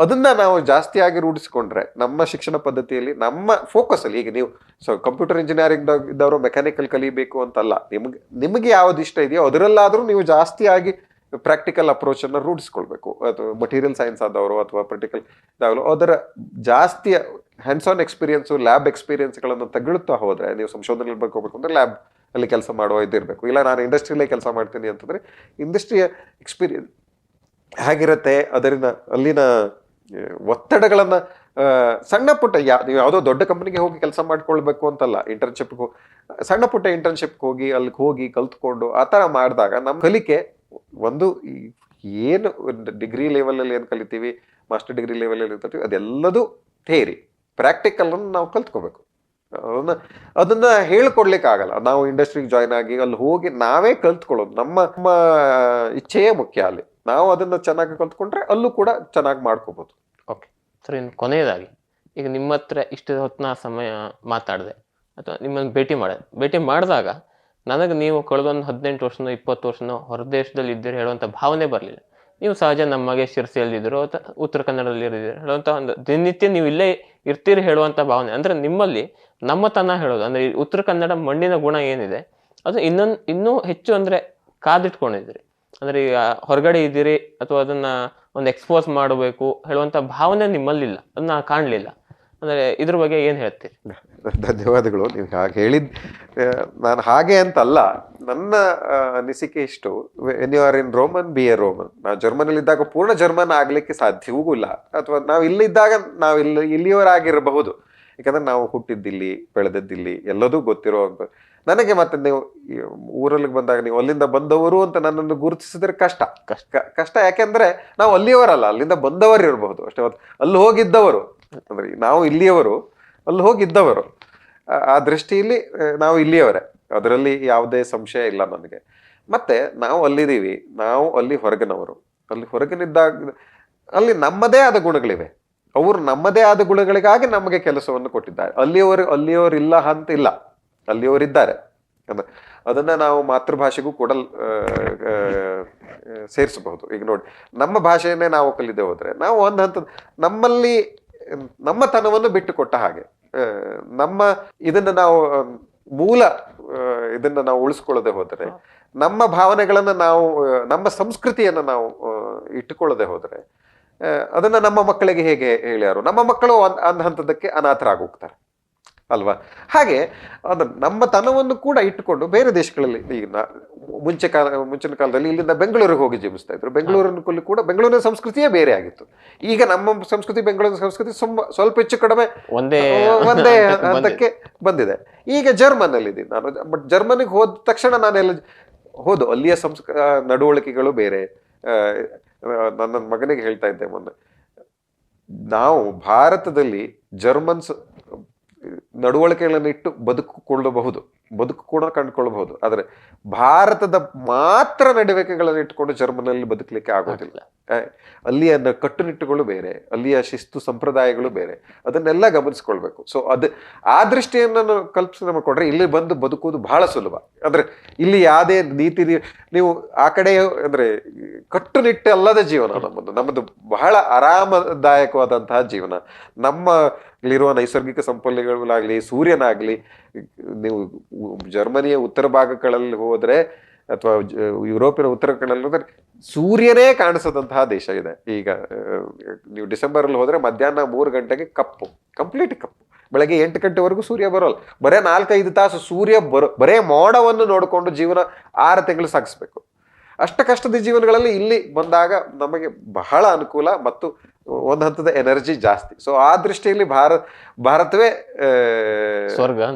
ಅದನ್ನ ನಾವು ಜಾಸ್ತಿಯಾಗಿ ರೂಢಿಸಿಕೊಂಡ್ರೆ ನಮ್ಮ ಶಿಕ್ಷಣ ಪದ್ಧತಿಯಲ್ಲಿ, ನಮ್ಮ ಫೋಕಸ್ ಅಲ್ಲಿ, ಈಗ ನೀವು ಕಂಪ್ಯೂಟರ್ ಇಂಜಿನಿಯರಿಂಗ್ ಇದ್ದವರು ಮೆಕ್ಯಾನಿಕಲ್ ಕಲಿಬೇಕು ಅಂತಲ್ಲ, ನಿಮಗೆ ಯಾವ್ದು ಇಷ್ಟ ಇದೆಯೋ ಅದರಲ್ಲಾದ್ರೂ ನೀವು ಜಾಸ್ತಿಯಾಗಿ ಪ್ರಾಕ್ಟಿಕಲ್ ಅಪ್ರೋಚ್ ಅನ್ನ ರೂಢಿಸ್ಕೊಳ್ಬೇಕು. ಅಥವಾ ಮಟೀರಿಯಲ್ ಸೈನ್ಸ್ ಆದವರು ಅಥವಾ ಪ್ರಾಕ್ಟಿಕಲ್ ಇದಾಗಲು ಅದರ ಜಾಸ್ತಿಯ ಹ್ಯಾಂಡ್ಸ್ ಆನ್ ಎಕ್ಸ್ಪೀರಿಯನ್ಸು, ಲ್ಯಾಬ್ ಎಕ್ಸ್ಪೀರಿಯನ್ಸ್ಗಳನ್ನು ತಗೊಳ್ತಾ ಹೋದ್ರೆ, ನೀವು ಸಂಶೋಧನೆಯಲ್ಲಿ ಹೋಗ್ಬೇಕು ಅಂದ್ರೆ ಲ್ಯಾಬ್ ಅಲ್ಲಿ ಕೆಲಸ ಮಾಡುವ ಇದಿರಬೇಕು. ಇಲ್ಲ ನಾನು ಇಂಡಸ್ಟ್ರಿಯಲ್ಲೇ ಕೆಲಸ ಮಾಡ್ತೀನಿ ಅಂತಂದ್ರೆ ಇಂಡಸ್ಟ್ರಿಯ ಎಕ್ಸ್ಪೀರಿಯನ್ಸ್ ಹೇಗಿರುತ್ತೆ, ಅದರಿಂದ ಅಲ್ಲಿನ ಒತ್ತಡಗಳನ್ನ ಸಣ್ಣ ಪುಟ್ಟ ನೀವು ಯಾವುದೋ ದೊಡ್ಡ ಕಂಪನಿಗೆ ಹೋಗಿ ಕೆಲಸ ಮಾಡ್ಕೊಳ್ಬೇಕು ಅಂತಲ್ಲ, ಸಣ್ಣ ಪುಟ್ಟ ಇಂಟರ್ನ್ಶಿಪ್ಗೆ ಹೋಗಿ ಕಲ್ತ್ಕೊಂಡು ಆ ಥರ ಮಾಡಿದಾಗ ನಮ್ಮ ಕಲಿಕೆ ಒಂದು ಏನು ಡಿಗ್ರಿ ಲೆವೆಲಲ್ಲಿ ಏನು ಕಲಿತೀವಿ, ಮಾಸ್ಟರ್ ಡಿಗ್ರಿ ಲೆವೆಲಲ್ಲಿ ಕಲಿತೀವಿ, ಅದೆಲ್ಲದೂ ಥಿಯರಿ. ಪ್ರಾಕ್ಟಿಕಲ್ ಅನ್ನು ನಾವು ಕಲ್ತ್ಕೋಬೇಕು. ಅದನ್ನ ಹೇಳ್ಕೊಡ್ಲಿಕ್ಕೆ ಆಗಲ್ಲ. ನಾವು ಇಂಡಸ್ಟ್ರಿಗೆ ಜಾಯ್ನ್ ಆಗಿ ಅಲ್ಲಿ ಹೋಗಿ ನಾವೇ ಕಲ್ತ್ಕೊಳ್ಳೋದು, ನಮ್ಮ ಇಚ್ಛೆಯೇ ಮುಖ್ಯ. ಅಲ್ಲಿ ನಾವು ಅದನ್ನ ಚೆನ್ನಾಗಿ ಕಲ್ತ್ಕೊಂಡ್ರೆ ಅಲ್ಲೂ ಕೂಡ ಚೆನ್ನಾಗಿ ಮಾಡ್ಕೋಬಹುದು. ಓಕೆ ಸರ್, ಇನ್ನು ಕೊನೆಯದಾಗಿ ಈಗ ನಿಮ್ಮ ಹತ್ರ ಇಷ್ಟು ಹೊತ್ತಿನ ಸಮಯ ಮಾತಾಡಿದೆ ಅಥವಾ ನಿಮ್ಮನ್ನು ಭೇಟಿ ಮಾಡಿದಾಗ ನನಗೆ ನೀವು ಕಳೆದೊಂದು 18 ವರ್ಷನೋ 20 ವರ್ಷನೋ ಹೊರದೇಶದಲ್ಲಿ ಇದ್ದೀರಿ ಹೇಳುವಂಥ ಭಾವನೆ ಬರಲಿಲ್ಲ. ನೀವು ಸಹಜ ನಮಗೆ ಶಿರಸಿಯಲ್ಲಿದ್ದರು ಅಥವಾ ಉತ್ತರ ಕನ್ನಡದಲ್ಲಿ ಇರಿದ್ದೀರಿ ಹೇಳುವಂಥ ಒಂದು ದಿನನಿತ್ಯ ನೀವು ಇಲ್ಲೇ ಇರ್ತೀರಿ ಹೇಳುವಂಥ ಭಾವನೆ. ಅಂದರೆ ನಿಮ್ಮಲ್ಲಿ ನಮ್ಮತನ ಹೇಳೋದು, ಅಂದರೆ ಉತ್ತರ ಕನ್ನಡ ಮಣ್ಣಿನ ಗುಣ ಏನಿದೆ ಅದು ಇನ್ನೂ ಹೆಚ್ಚು ಅಂದರೆ ಕಾದಿಟ್ಕೊಂಡಿದ್ದೀರಿ. ಅಂದ್ರೆ ಈಗ ಹೊರಗಡೆ ಇದ್ದೀರಿ ಅಥವಾ ಅದನ್ನ ಒಂದು ಎಕ್ಸ್ಪೋಸ್ ಮಾಡಬೇಕು ಹೇಳುವಂತ ಭಾವನೆ ನಿಮ್ಮಲ್ಲಿಲ್ಲ, ಅದನ್ನ ಕಾಣಲಿಲ್ಲ. ಅಂದ್ರೆ ಇದ್ರ ಬಗ್ಗೆ ಏನ್ ಹೇಳ್ತೀರಿ? ಧನ್ಯವಾದಗಳು. ನೀವು ಹಾಗೆ ಹೇಳಿದ್, ನಾನು ಹಾಗೆ ಅಂತಲ್ಲ, ನನ್ನ ಅನಿಸಿಕೆ ಇಷ್ಟು, when you are in Roman be a Roman. ನಾವು ಜರ್ಮನಿಲಿ ಇದ್ದಾಗ ಪೂರ್ಣ ಜರ್ಮನ್ ಆಗ್ಲಿಕ್ಕೆ ಸಾಧ್ಯವೂ ಇಲ್ಲ, ಅಥವಾ ನಾವು ಇಲ್ಲಿದ್ದಾಗ ನಾವು ಇಲ್ಲಿಯವರಾಗಿರಬಹುದು. ಯಾಕಂದ್ರೆ ನಾವು ಹುಟ್ಟಿದ್ದಿಲ್ಲಿ, ಬೆಳೆದದ್ದಿಲ್ಲಿ, ಎಲ್ಲದೂ ಗೊತ್ತಿರೋ ನನಗೆ. ಮತ್ತೆ ನೀವು ಊರಲ್ಲಿ ಬಂದಾಗ ನೀವು ಅಲ್ಲಿಂದ ಬಂದವರು ಅಂತ ನನ್ನನ್ನು ಗುರುತಿಸಿದ್ರೆ ಕಷ್ಟ. ಯಾಕೆಂದ್ರೆ ನಾವು ಅಲ್ಲಿಯವರಲ್ಲ, ಅಲ್ಲಿಂದ ಬಂದವರು ಇರಬಹುದು ಅಷ್ಟೇ, ಅಲ್ಲಿ ಹೋಗಿದ್ದವರು. ಅಂದ್ರೆ ನಾವು ಇಲ್ಲಿಯವರು, ಅಲ್ಲಿ ಹೋಗಿದ್ದವರು. ಆ ದೃಷ್ಟಿಯಲ್ಲಿ ನಾವು ಇಲ್ಲಿಯವರೇ, ಅದರಲ್ಲಿ ಯಾವುದೇ ಸಂಶಯ ಇಲ್ಲ ನನಗೆ. ಮತ್ತೆ ನಾವು ಅಲ್ಲಿದ್ದೀವಿ, ನಾವು ಅಲ್ಲಿ ಹೊರಗಿನವರು. ಅಲ್ಲಿ ಹೊರಗಿನಿದ್ದಾಗ ಅಲ್ಲಿ ನಮ್ಮದೇ ಆದ ಗುಣಗಳಿವೆ. ಅವರು ನಮ್ಮದೇ ಆದ ಗುಣಗಳಿಗಾಗಿ ನಮಗೆ ಕೆಲಸವನ್ನು ಕೊಟ್ಟಿದ್ದಾರೆ. ಅಲ್ಲಿಯವರು ಇಲ್ಲ ಅಂತ ಇಲ್ಲ, ಅಲ್ಲಿಯವರಿದ್ದಾರೆ. ಅದನ್ನ ನಾವು ಮಾತೃಭಾಷೆಗೂ ಕೂಡ ಸೇರಿಸಬಹುದು. ಈಗ ನೋಡಿ, ನಮ್ಮ ಭಾಷೆಯನ್ನೇ ನಾವು ಕಲಿದೆ ಹೋದ್ರೆ ನಾವು ಒಂದು ಹಂತದ ನಮ್ಮಲ್ಲಿ ನಮ್ಮ ತನವನ್ನು ಬಿಟ್ಟು ಕೊಟ್ಟ ಹಾಗೆ, ನಮ್ಮ ಇದನ್ನ ನಾವು ಮೂಲ ಇದನ್ನ ನಾವು ಉಳಿಸ್ಕೊಳ್ಳದೆ ಹೋದರೆ, ನಮ್ಮ ಭಾವನೆಗಳನ್ನ ನಾವು, ನಮ್ಮ ಸಂಸ್ಕೃತಿಯನ್ನ ನಾವು ಇಟ್ಟುಕೊಳ್ಳದೆ ಹೋದರೆ, ಅದನ್ನ ನಮ್ಮ ಮಕ್ಕಳಿಗೆ ಹೇಗೆ ಹೇಳ್ಯಾರು? ನಮ್ಮ ಮಕ್ಕಳು ಒಂದು ಹಂತದಕ್ಕೆ ಅನಾಥರಾಗೋಗ್ತಾರೆ ಅಲ್ವಾ? ಹಾಗೆ ನಮ್ಮ ತನವನ್ನು ಕೂಡ ಇಟ್ಟುಕೊಂಡು ಬೇರೆ ದೇಶಗಳಲ್ಲಿ, ಈಗ ಮುಂಚಿನ ಕಾಲದಲ್ಲಿ ಇಲ್ಲಿಂದ ಬೆಂಗಳೂರಿಗೆ ಹೋಗಿ ಜೀವಿಸ್ತಾ ಇದ್ರು. ಬೆಂಗಳೂರಿನಲ್ಲಿ ಕೂಡ ಬೆಂಗಳೂರಿನ ಸಂಸ್ಕೃತಿಯೇ ಬೇರೆ ಆಗಿತ್ತು. ಈಗ ನಮ್ಮ ಸಂಸ್ಕೃತಿ, ಬೆಂಗಳೂರಿನ ಸಂಸ್ಕೃತಿ ಸ್ವಲ್ಪ ಹೆಚ್ಚು ಕಡಿಮೆ ಒಂದೇ ಹಂತಕ್ಕೆ ಬಂದಿದೆ. ಈಗ ಜರ್ಮನ್ ಅಲ್ಲಿ ಇದ್ದೀನಿ ನಾನು, ಬಟ್ ಜರ್ಮನಿಗೆ ಹೋದ ತಕ್ಷಣ ನಾನೆಲ್ಲ ಹೌದು, ಅಲ್ಲಿಯ ನಡವಳಿಕೆಗಳು ಬೇರೆ. ನನ್ನ ಮಗನಿಗೆ ಹೇಳ್ತಾ ಇದ್ದೆ ಮೊನ್ನೆ, ನಾವು ಭಾರತದಲ್ಲಿ ಜರ್ಮನ್ಸ್ ನಡವಳಿಕೆಗಳನ್ನು ಇಟ್ಟು ಬದುಕು ಕೂಡ ಕಂಡುಕೊಳ್ಳಬಹುದು. ಆದರೆ ಭಾರತದ ಮಾತ್ರ ನಡವಳಿಕೆಗಳನ್ನು ಇಟ್ಟುಕೊಂಡು ಜರ್ಮನಿಯಲ್ಲಿ ಬದುಕಲಿಕ್ಕೆ ಆಗೋದಿಲ್ಲ. ಅಲ್ಲಿಯ ಕಟ್ಟುನಿಟ್ಟುಗಳು ಬೇರೆ, ಅಲ್ಲಿಯ ಶಿಸ್ತು ಸಂಪ್ರದಾಯಗಳು ಬೇರೆ, ಅದನ್ನೆಲ್ಲ ಗಮನಿಸ್ಕೊಳ್ಬೇಕು. ಸೊ ಆ ದೃಷ್ಟಿಯನ್ನು ಕಲ್ಪನೆ ಮಾಡಿಕೊಂಡ್ರೆ ಇಲ್ಲಿ ಬಂದು ಬದುಕುವುದು ಬಹಳ ಸುಲಭ. ಅಂದ್ರೆ ಇಲ್ಲಿ ಯಾವುದೇ ನೀತಿ, ನೀವು ಆ ಕಡೆ ಅಂದ್ರೆ ಕಟ್ಟುನಿಟ್ಟಲ್ಲದ ಜೀವನ ನಮ್ಮದು ಬಹಳ ಆರಾಮದಾಯಕವಾದಂತಹ ಜೀವನ. ನಮ್ಮಲ್ಲಿರುವ ನೈಸರ್ಗಿಕ ಸಂಪನ್ಮೂಲಗಳಾಗ್ಲಿ, ಸೂರ್ಯನಾಗ್ಲಿ, ನೀವು ಜರ್ಮನಿಯ ಉತ್ತರ ಭಾಗಗಳಲ್ಲಿ ಹೋದ್ರೆ ಅಥವಾ ಯುರೋಪಿನ ಉತ್ತರ ಕಡೆಯಲ್ಲಿ ಹೋದ್ರೆ ಸೂರ್ಯನೇ ಕಾಣಿಸದಂತಹ ದೇಶ ಇದೆ. ಈಗ ನೀವು ಡಿಸೆಂಬರ್ ಅಲ್ಲಿ ಹೋದ್ರೆ ಮಧ್ಯಾಹ್ನ 3 ಗಂಟೆಗೆ ಕಂಪ್ಲೀಟ್ ಕಪ್ಪು, ಬೆಳಗ್ಗೆ 8 ಗಂಟೆವರೆಗೂ ಸೂರ್ಯ ಬರೋಲ್ಲ. ಬರೇ 4-5 ತಾಸು ಸೂರ್ಯ ಬರೇ ಮೋಡವನ್ನು ನೋಡಿಕೊಂಡು ಜೀವನ 6 ತಿಂಗಳು ಸಾಗಿಸ್ಬೇಕು. ಅಷ್ಟ ಕಷ್ಟದ ಜೀವನಗಳಲ್ಲಿ ಇಲ್ಲಿ ಬಂದಾಗ ನಮಗೆ ಬಹಳ ಅನುಕೂಲ ಮತ್ತು ಒಂದು ಹಂತದ ಎನರ್ಜಿ ಜಾಸ್ತಿ. ಸೊ ಆ ದೃಷ್ಟಿಯಲ್ಲಿ ಭಾರತವೇ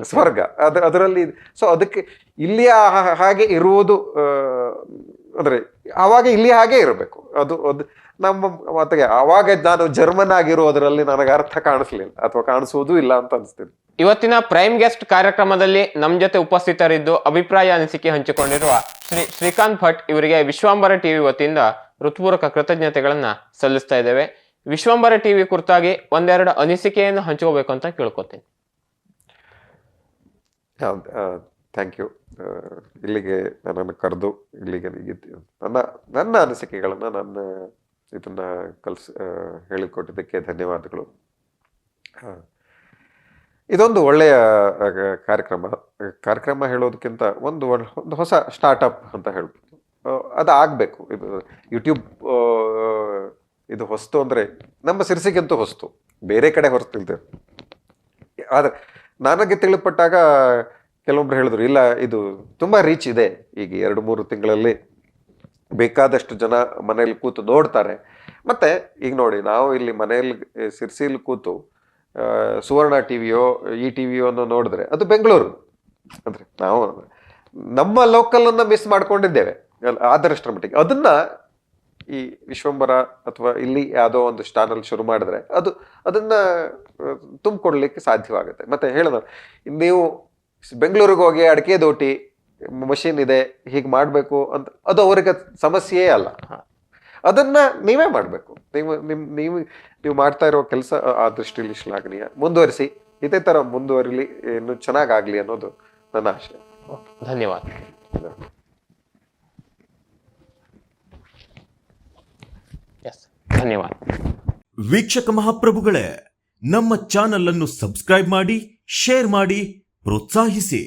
ಸ್ವರ್ಗ ಅದರಲ್ಲಿ. ಸೊ ಅದಕ್ಕೆ ಇಲ್ಲಿಯ ಹಾಗೆ ಇರುವುದು ಅಂದ್ರೆ ಆವಾಗ ಇಲ್ಲಿ ಹಾಗೆ ಇರಬೇಕು. ಅದು ನಮ್ಮ ಮಾತಿಗೆ ಆವಾಗ ನಾನು ಜರ್ಮನ್ ಆಗಿರೋದ್ರಲ್ಲಿ ನನಗೆ ಅರ್ಥ ಕಾಣಿಸ್ಲಿಲ್ಲ ಅಥವಾ ಕಾಣಿಸುವುದೂ ಇಲ್ಲ ಅಂತ ಅನಿಸ್ತೀನಿ. ಇವತ್ತಿನ ಪ್ರೈಮ್ ಗೆಸ್ಟ್ ಕಾರ್ಯಕ್ರಮದಲ್ಲಿ ನಮ್ಮ ಜೊತೆ ಉಪಸ್ಥಿತರಿದ್ದು ಅಭಿಪ್ರಾಯ ಅನಿಸಿಕೆ ಹಂಚಿಕೊಂಡಿರುವ ಶ್ರೀಕಾಂತ್ ಭಟ್ ಇವರಿಗೆ ವಿಶ್ವಾಂಬರ ಟಿವಿ ವತಿಯಿಂದ ಹೃತ್ಪೂರ್ವಕ ಕೃತಜ್ಞತೆಗಳನ್ನ ಸಲ್ಲಿಸ್ತಾ ಇದ್ದೇವೆ. ವಿಶ್ವಾಂಬರ ಟಿವಿ ಕುರಿತಾಗಿ ಒಂದೆರಡು ಅನಿಸಿಕೆಯನ್ನು ಹಂಚ್ಕೋಬೇಕು ಅಂತ ಕೇಳ್ಕೊತೀನಿ. Thank you. ಇಲ್ಲಿಗೆ ನನ್ನನ್ನು ಕರೆದು ಇಲ್ಲಿಗೆ ನನ್ನ ಅನಿಸಿಕೆಗಳನ್ನು ಇದನ್ನ ಹೇಳಿಕೊಟ್ಟಿದ್ದಕ್ಕೆ ಧನ್ಯವಾದಗಳು. ಇದೊಂದು ಒಳ್ಳೆಯ ಕಾರ್ಯಕ್ರಮ ಹೇಳೋದಕ್ಕಿಂತ ಒಂದು ಹೊಸ ಸ್ಟಾರ್ಟಪ್ ಅಂತ ಹೇಳ್ಬೋದು. ಅದು ಆಗಬೇಕು. ಇದು ಯೂಟ್ಯೂಬ್ ಇದು ಹೊಸ್ತು ಅಂದರೆ ನಮ್ಮ ಸಿರ್ಸಿಗಂತೂ ಹೊಸ್ತು, ಬೇರೆ ಕಡೆ ಹೊರತಿಲ್ತೇವೆ. ಆದರೆ ನನಗೆ ತಿಳಿಪಟ್ಟಾಗ ಕೆಲವೊಬ್ರು ಹೇಳಿದ್ರು, ಇಲ್ಲ ಇದು ತುಂಬ ರೀಚ್ ಇದೆ, ಈಗ 2-3 ತಿಂಗಳಲ್ಲಿ ಬೇಕಾದಷ್ಟು ಜನ ಮನೆಯಲ್ಲಿ ಕೂತು ನೋಡ್ತಾರೆ. ಮತ್ತೆ ಈಗ ನೋಡಿ, ನಾವು ಇಲ್ಲಿ ಮನೆಯಲ್ಲಿ ಸಿರ್ಸಿಲಿ ಕೂತು ಸುವರ್ಣ ಟಿವಿಯೋ ಈ ಟಿವಿಯೋ ಅನ್ನು ನೋಡಿದ್ರೆ ಅದು ಬೆಂಗಳೂರು. ಅಂದ್ರೆ ನಾವು ನಮ್ಮ ಲೋಕಲ್ ಮಿಸ್ ಮಾಡ್ಕೊಂಡಿದ್ದೇವೆ ಆದರಷ್ಟರ ಮಟ್ಟಿಗೆ. ಅದನ್ನ ಈ ವಿಶ್ವಂಬರ ಅಥವಾ ಇಲ್ಲಿ ಯಾವುದೋ ಒಂದು ಚಾನಲ್ ಶುರು ಮಾಡಿದ್ರೆ ಅದನ್ನ ತುಂಬಿಕೊಡ್ಲಿಕ್ಕೆ ಸಾಧ್ಯವಾಗುತ್ತೆ. ಮತ್ತೆ ಹೇಳಿದ, ನೀವು ಬೆಂಗಳೂರಿಗೆ ಹೋಗಿ ಅಡಿಕೆ ದೋಟಿ ಮಷೀನ್ ಇದೆ ಹೀಗೆ ಮಾಡಬೇಕು ಅಂತ, ಅದು ಅವರಿಗೆ ಸಮಸ್ಯೆಯೇ ಅಲ್ಲ. ಅದನ್ನ ನೀವೇ ಮಾಡಬೇಕು. ನೀವು ಮಾಡ್ತಾ ಇರೋ ಕೆಲಸ ಆ ದೃಷ್ಟಿಯಲ್ಲಿ ಶ್ಲಾಘನೀಯ. ಮುಂದುವರಿಸಿ, ಇದೇ ತರ ಮುಂದುವರಿಲಿ, ಇನ್ನು ಚೆನ್ನಾಗಾಗ್ಲಿ ಅನ್ನೋದು ನನ್ನ ಆಶಯ. ಧನ್ಯವಾದ. ಧನ್ಯವಾದ. ವೀಕ್ಷಕ ಮಹಾಪ್ರಭುಗಳೇ, ನಮ್ಮ ಚಾನಲ್ ಅನ್ನು ಸಬ್ಸ್ಕ್ರೈಬ್ ಮಾಡಿ, ಶೇರ್ ಮಾಡಿ, ಪ್ರೋತ್ಸಾಹಿಸಿ.